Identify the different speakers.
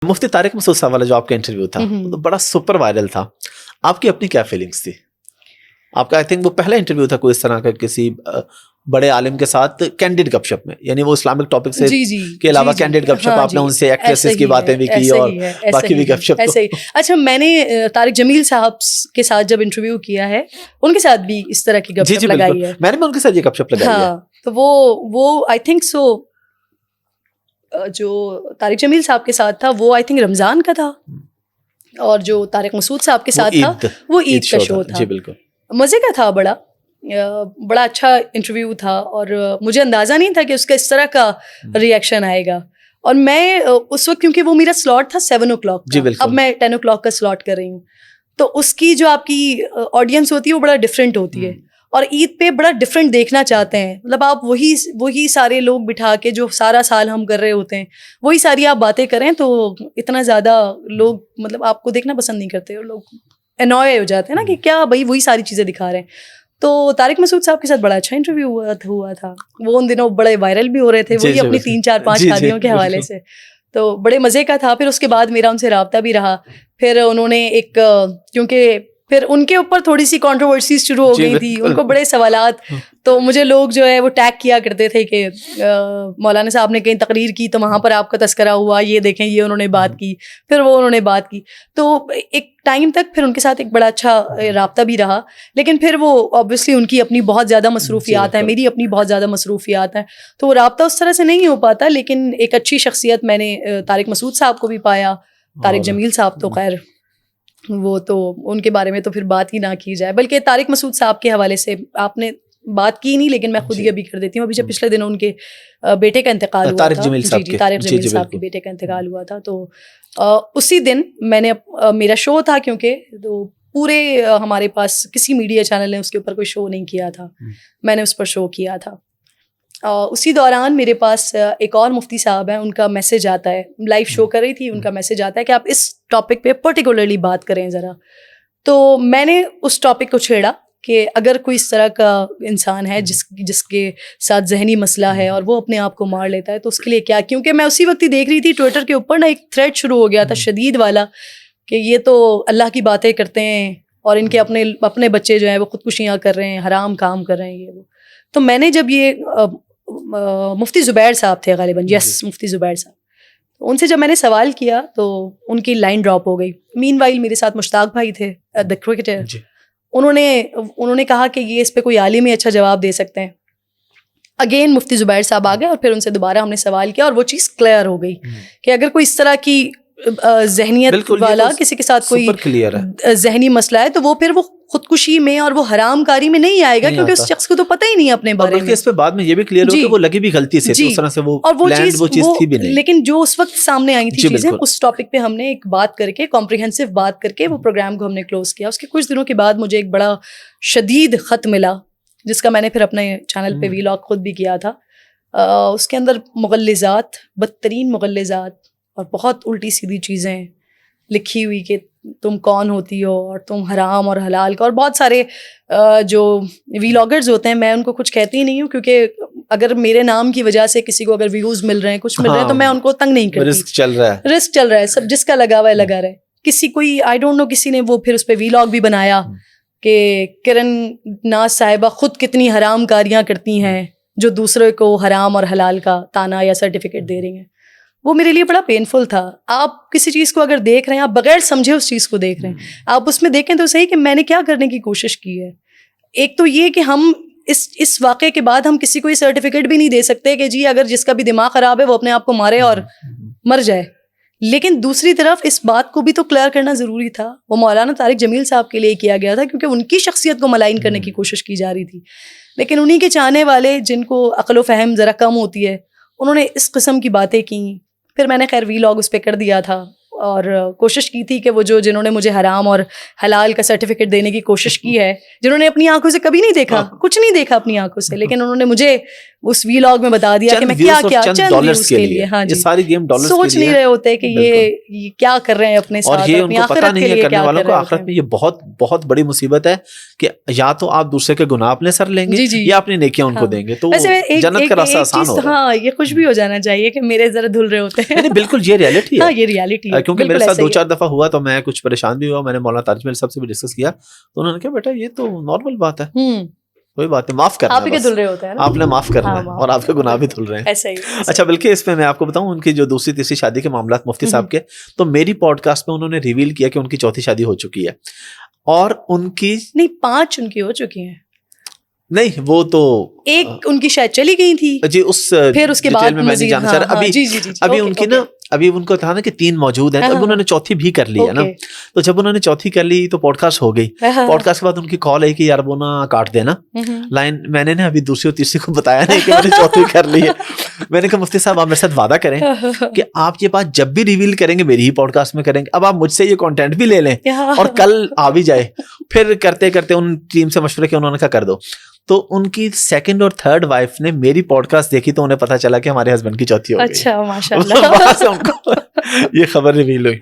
Speaker 1: مفتی طارق مسعود صاحب والا جو آپ کا انٹرویو تھا تو بڑا سپر وائرل تھا. آپ کی اپنی کیا فیلنگس تھی؟ آپ کا آئی تھنک وہ پہلا انٹرویو تھا کوئی اس طرح کا کسی بڑے عالم کے ساتھ کینڈیڈ گپ شپ میں, یعنی وہ اسلامک ٹاپک سے کے علاوہ کینڈیڈ گپ شپ آپ نے ان سے ایکٹریسز کی باتیں بھی کی اور باقی بھی گپ شپ.
Speaker 2: اچھا, میں نے طارق جمیل صاحب کے ساتھ جب انٹرویو کیا ہے ان کے ساتھ بھی اس طرح کی گپ شپ لگائی ہے.
Speaker 1: میں نے بھی ان کے ساتھ یہ گپ شپ لگائی ہے.
Speaker 2: تو وہ آئی تھنک سو جو طارق جمیل صاحب کے ساتھ تھا وہ آئی تھنک رمضان کا تھا, اور جو طارق مسعود صاحب کے ساتھ تھا وہ عید کا شو تھا.
Speaker 1: جی بالکل,
Speaker 2: مزے کا تھا, بڑا اچھا انٹرویو تھا, اور مجھے اندازہ نہیں تھا کہ اس کا اس طرح کا ریئیکشن آئے گا. اور میں اس وقت, کیونکہ وہ میرا سلاٹ تھا 7 o'clock کا, اب میں 10 o'clock کا سلاٹ کر رہی ہوں, تو اس کی جو آپ کی آڈینس ہوتی ہے وہ بڑا ڈفرینٹ ہوتی ہے, اور عید پہ بڑا ڈفرینٹ دیکھنا چاہتے ہیں. مطلب آپ وہی سارے لوگ بٹھا کے جو سارا سال ہم کر رہے ہوتے ہیں وہی ساری آپ باتیں کریں, تو اتنا زیادہ لوگ مطلب آپ کو دیکھنا پسند نہیں کرتے, اور لوگ انوائے ہو جاتے ہیں نا کہ کیا بھائی وہی ساری چیزیں دکھا رہے ہیں. تو طارق مسعود صاحب کے ساتھ بڑا اچھا انٹرویو ہوا تھا. وہ ان دنوں بڑے وائرل بھی ہو رہے تھے, وہی اپنی 3-4-5 شادیوں کے حوالے سے, تو بڑے مزے کا تھا. پھر اس کے بعد میرا ان سے رابطہ بھی رہا. پھر انہوں نے کیونکہ پھر ان کے اوپر تھوڑی سی کنٹروورسیز شروع ہو گئی تھی, ان کو بڑے سوالات, تو مجھے لوگ جو ہے وہ ٹیگ کیا کرتے تھے کہ مولانا صاحب نے کہیں تقریر کی تو وہاں پر آپ کا تذکرہ ہوا, یہ دیکھیں یہ انہوں نے بات کی, پھر وہ انہوں نے بات کی. تو ایک ٹائم تک پھر ان کے ساتھ ایک بڑا اچھا رابطہ بھی رہا. لیکن پھر وہ آبویسلی ان کی اپنی بہت زیادہ مصروفیات ہیں, میری اپنی بہت زیادہ مصروفیات ہیں, تو وہ رابطہ اس طرح سے نہیں ہو پاتا. لیکن ایک اچھی شخصیت میں نے طارق مسعود صاحب کو بھی پایا. طارق جمیل صاحب تو خیر وہ تو ان کے بارے میں تو پھر بات ہی نہ کی جائے, بلکہ طارق مسعود صاحب کے حوالے سے آپ نے بات کی نہیں, لیکن میں خود ہی ابھی کر دیتی ہوں. ابھی جب پچھلے دنوں ان کے بیٹے کا انتقال ہوا تھا, طارق جمیل صاحب کے بیٹے کا انتقال ہوا تھا, تو اسی دن میں نے میرا شو تھا, کیونکہ تو پورے ہمارے پاس کسی میڈیا چینل نے اس کے اوپر کوئی شو نہیں کیا تھا, میں نے اس پر شو کیا تھا. اسی دوران میرے پاس ایک اور مفتی صاحب ہیں, ان کا میسج آتا ہے, لائیو شو کر رہی تھی, ان کا میسج آتا ہے کہ آپ اس ٹاپک پہ پرٹیکولرلی بات کریں ذرا. تو میں نے اس ٹاپک کو چھیڑا کہ اگر کوئی اس طرح کا انسان ہے جس کے ساتھ ذہنی مسئلہ ہے اور وہ اپنے آپ کو مار لیتا ہے, تو اس کے لیے کیا. کیونکہ میں اسی وقت ہی دیکھ رہی تھی ٹویٹر کے اوپر نا ایک تھریڈ شروع ہو گیا تھا شدید والا, کہ یہ تو اللہ کی باتیں کرتے ہیں اور ان کے اپنے بچے جو ہیں وہ خودکشیاں کر رہے ہیں, حرام کام کر رہے ہیں یہ وہ. تو میں نے جب یہ مفتی زبیر صاحب تھے غالباً, یس مفتی زبیر صاحب, ان سے جب میں نے سوال کیا تو ان کی لائن ڈراپ ہو گئی. مین وائل میرے ساتھ مشتاق بھائی تھے دا کرکٹر, انہوں نے کہا کہ یہ اس پہ کوئی عالم ہی اچھا جواب دے سکتے ہیں. اگین مفتی زبیر صاحب آ گئے اور پھر ان سے دوبارہ ہم نے سوال کیا, اور وہ چیز کلیئر ہو گئی کہ اگر کوئی اس طرح کی ذہنیت والا کسی کے ساتھ کوئی ذہنی مسئلہ ہے تو وہ پھر وہ خودکشی میں اور وہ حرام کاری میں نہیں آئے گا, کیونکہ اس شخص کو تو پتہ ہی نہیں ہے اپنے بارے میں.
Speaker 1: اس پہ بعد میں یہ بھی کلیئر ہو کہ وہ لگی بھی غلطی سے, اس طرح سے وہ چیز تھی بھی نہیں.
Speaker 2: لیکن جو اس وقت سامنے آئی تھی چیزیں, اس ٹاپک پہ ہم نے ایک بات کر کے کمپریہنسو بات کر کے وہ پروگرام کو ہم نے کلوز کیا. اس کے کچھ دنوں کے بعد مجھے ایک بڑا شدید خط ملا, جس کا میں نے پھر اپنے چینل پہ ویلاگ خود بھی کیا تھا. اس کے اندر مغلظات, بدترین مغلظات اور بہت الٹی سیدھی چیزیں لکھی ہوئی کہ تم کون ہوتی ہو اور تم حرام اور حلال کا, اور بہت سارے جو ویلاگرز ہوتے ہیں, میں ان کو کچھ کہتی ہی نہیں ہوں, کیونکہ اگر میرے نام کی وجہ سے کسی کو اگر ویوز مل رہے ہیں, کچھ مل رہے ہیں, تو میں ان کو تنگ نہیں کرتی. رسک چل رہا ہے, سب جس کا لگا ہوا ہے لگا رہے. کسی کوئی آئی ڈونٹ نو کسی نے وہ پھر اس پہ ویلاگ بھی بنایا کہ کرن ناز صاحبہ خود کتنی حرام کاریاں کرتی ہیں جو دوسرے کو حرام اور حلال کا تانا یا سرٹیفکیٹ دے رہی ہیں. وہ میرے لیے بڑا پینفل تھا. آپ کسی چیز کو اگر دیکھ رہے ہیں, آپ بغیر سمجھے اس چیز کو دیکھ رہے ہیں, آپ اس میں دیکھیں تو صحیح کہ میں نے کیا کرنے کی کوشش کی ہے. ایک تو یہ کہ ہم اس واقعے کے بعد ہم کسی کو یہ سرٹیفکیٹ بھی نہیں دے سکتے کہ جی اگر جس کا بھی دماغ خراب ہے وہ اپنے آپ کو مارے اور مر جائے. لیکن دوسری طرف اس بات کو بھی تو کلیئر کرنا ضروری تھا. وہ مولانا طارق جمیل صاحب کے لیے کیا گیا تھا کیونکہ ان کی شخصیت کو ملائن کرنے کی کوشش کی جا رہی تھی. لیکن انہی کے چاہنے والے جن کو عقل و فہم ذرا کم ہوتی ہے, انہوں نے اس قسم کی باتیں کی. پھر میں نے خیر ویلاگ اس پہ کر دیا تھا, اور کوشش کی تھی کہ وہ جنہوں نے مجھے حرام اور حلال کا سرٹیفکیٹ دینے کی کوشش کی ہے, جنہوں نے اپنی آنکھوں سے کبھی نہیں دیکھا, کچھ نہیں دیکھا اپنی آنکھوں سے, لیکن انہوں نے مجھے اس ویلاگ میں بتا دیا کہ میں کیا کیا چند ویوز کے لیے, ہاں جی,
Speaker 1: ساری گیم ڈالرز کے لیے,
Speaker 2: سوچ نہیں رہے ہوتے کہ یہ کیا کر رہے ہیں اپنے ساتھ,
Speaker 1: اور یہ ان کو پتہ نہیں ہے کرنے والوں کو آخرت میں یہ بہت بہت بڑی مصیبت ہے کہ یا تو آپ دوسرے کے گناہ اپنے سر لیں گے یا اپنی نیکیاں ان کو دیں گے, تو جنت کا راستہ آسان ہوگا.
Speaker 2: ہاں, یہ خوش بھی ہو جانا چاہیے کہ میرے ذرا دھل رہے ہوتے ہیں.
Speaker 1: بالکل یہ ریئلٹی ہے,
Speaker 2: ہاں یہ ریئلٹی ہے,
Speaker 1: کیونکہ میرے ساتھ 2-4 دفعہ ہوا تو میں کچھ پریشان بھی ہوا. میں نے مولانا تاج محل صاحب سے بھی ڈسکس کیا تو انہوں نے کہا بیٹا یہ تو نارمل بات ہے, کوئی بات نہیں, معاف کرنا,
Speaker 2: آپ ہی کے دھل رہے ہوتے ہیں,
Speaker 1: آپ نے معاف کرنا ہے اور آپ کے گناہ بھی دھل رہے ہیں.
Speaker 2: ایسا ہی.
Speaker 1: اچھا, بلکہ اس میں میں آپ کو بتاؤں ان کی جو دوسری تیسری شادی کے معاملات مفتی صاحب کے, تو میری پوڈ کاسٹ میں انہوں نے ریویل کیا کہ ان کی چوتھی شادی ہو چکی ہے, اور ان کی
Speaker 2: نہیں 5 ان کی ہو چکی ہیں.
Speaker 1: نہیں وہ تو
Speaker 2: ایک ان کی شاید چلی گئی تھی
Speaker 1: جی, اس
Speaker 2: پھر اس کے بعد
Speaker 1: میں نہیں جانا چاہ رہا ابھی ان کی نا, ابھی ان کو تھا نا کہ 3 موجود ہیں, تو ابھی انہوں نے چوتھی بھی کر لی ہے نا. تو جب انہوں نے چوتھی کر لی تو پوڈ کاسٹ ہو گئی. پوڈ کاسٹ کے بعد ان کی کال آئی کہ یار وہ نا کاٹ دینا لائن. میں نے نا ابھی دوسری اور تیسری کو بتایا نہیں کہ میں نے چوتھی کر لی ہے. میں نے کہا مفتی صاحب آپ میرے ساتھ وعدہ کریں کہ آپ یہ بات جب بھی ریویل کریں گے میری ہی پوڈ کاسٹ میں کریں گے. اب آپ مجھ سے یہ کانٹینٹ بھی لے لیں اور کل آ بھی جائے. پھر کرتے کرتے ان ٹیم سے مشورے کیا, انہوں نے کہا کر دو. تو ان کی 2nd اور 3rd وائف نے میری پوڈ کاسٹ دیکھی تو انہیں پتا چلا کہ ہمارے ہسبینڈ کی چوتھی ہو گئی.
Speaker 2: اچھا, ماشاءاللہ,
Speaker 1: یہ خبر ریویل ہوئی.